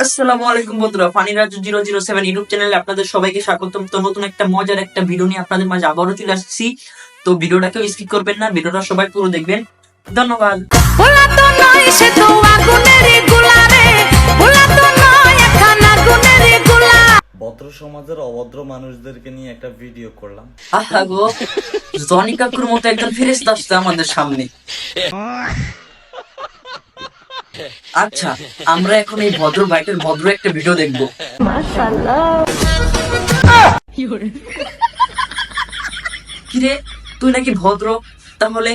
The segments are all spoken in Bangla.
আসসালামু আলাইকুম বন্ধুরা, ফানি রাজু 007 ইউটিউব চ্যানেলে আপনাদের সবাইকে স্বাগতম। তো নতুন একটা মজার একটা ভিডিও নিয়ে আপনাদের মাঝে আবারও চলে আসছি। তো ভিডিওটাকেও স্কিপ করবেন না, ভিডিওটা সবাই পুরো দেখবেন। ধন্যবাদ। ভোলা তো নয় সে তো আগুনেরই গোলা রে, ভোলা তো নয় একখান আগুনেরই গোলা। ভদ্র সমাজের অভদ্র মানুষদেরকে নিয়ে একটা ভিডিও করলাম। আহা গো, জনি কাকুর মতো একজন ফেরেশতা আসছে আমাদের সামনে। আচ্ছা, আমরা এখন এই ভদ্র ভাইটার ভদ্র একটা ভিডিও দেখবো। কিরে, তুই নাকি ভদ্র, তাহলে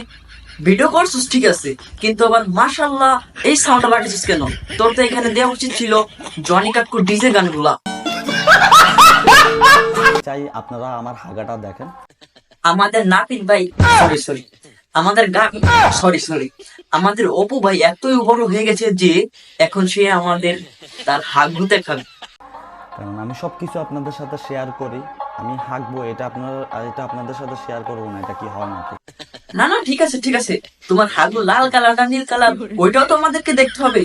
ভিডিও করছিস ঠিক আছে, কিন্তু আবার মাশাআল্লাহ এই সাউন্ড বাড়িছিস কেন? তোর তো এখানে দেওয়া উচিত ছিল জনি কাকুর ডিজে গানগুলা। চাই আপনারা আমার হাগাটা দেখেন। আমাদের নাপিত ভাই, সরি আমাদের সরি আমাদের অপু ভাই এতই বড় হয়ে গেছে যে এখন সে আমাদের তার হাগুতে খাবে। কারণ আমি সবকিছু আপনাদের সাথে শেয়ার করি। আমি হাঁকবো, এটা আপনাদের সাথে শেয়ার করবো না, এটা কি হয় নাকি? না না, ঠিক আছে, তোমার হাগু লাল কালার না নীল কালার ওইটাও তো আমাদেরকে দেখতে হবে।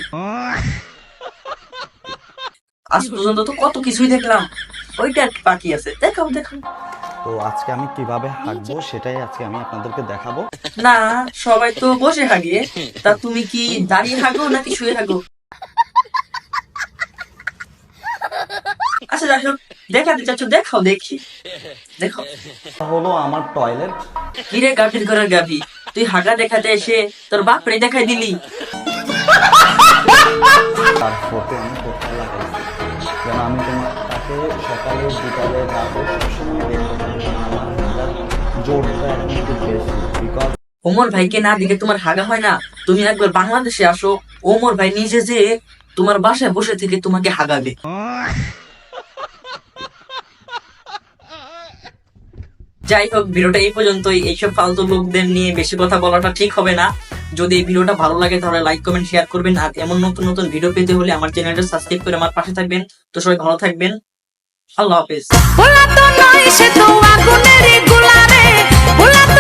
আজ পর্যন্ত তো কত কিছুই দেখলাম, ওইটা বাকি আছে, দেখাও। তো আজকে আমি কিভাবে হাঁকবো সেটাই আজকে আমি আপনাদেরকে দেখাবো। না, সবাই তো বসে হাগে, তা তুমি কি দাঁড়িয়ে হাগো নাকি শুয়ে হাগো? আচ্ছা যাই হোক, দেখাতে চাচ্ছ দেখাও, দেখো। হলো আমার টয়লেট। কিরে গাভীর ঘরের গাভী, তুই হাগা দেখাতে এসে তোর বাপরে দেখাই দিলি। তার ফটো আমি কোথায় লাগাইছি যেন আমি তাকে সকালে বিকালে রাতে সবসময় দেখতে পারি। আমার হাগার জোরটা এখন একটু বেশি, বিকজ ওমর ভাইকে না দিকে তোমার হাগা হয় না। তুমি একবার বাংলাদেশে আসো, ওমর ভাই নিজে যে তোমার বাসায় বসে থেকে তোমাকে হাগাবে। যাই হোক, ভিডিওটা এই পর্যন্তই। এইসব ফালতু লোকদের নিয়ে বেশি কথা বলাটা ঠিক হবে না। যদি এই ভিডিওটা ভালো লাগে তাহলে লাইক কমেন্ট শেয়ার করবেন, আর এমন নতুন নতুন ভিডিও পেতে হলে আমার চ্যানেলটা সাবস্ক্রাইব করে আমার পাশে থাকবেন। তো সবাই ভালো থাকবেন, আল্লাহ হাফেজ। ভোলা তো নয় সে তো আগুনেরই গোলা রে, ভোলা তো